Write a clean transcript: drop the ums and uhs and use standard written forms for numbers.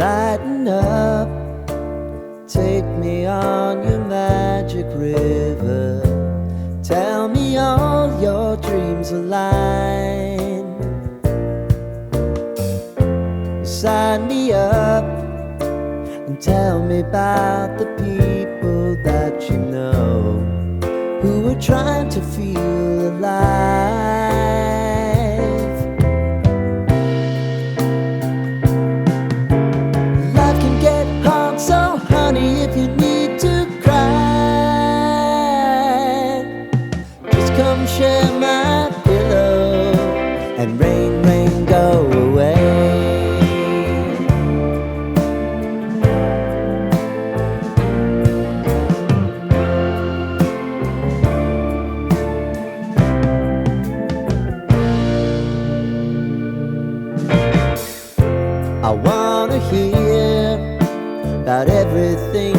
Lighten up, take me on your magic river. Tell me all your dreams align. Sign me up and tell me about the people that you know who are trying to feel alive. Life can get hard, so honey, if you need to cry, just come share my pillow and rain, rain, go away. I wanna hear about everything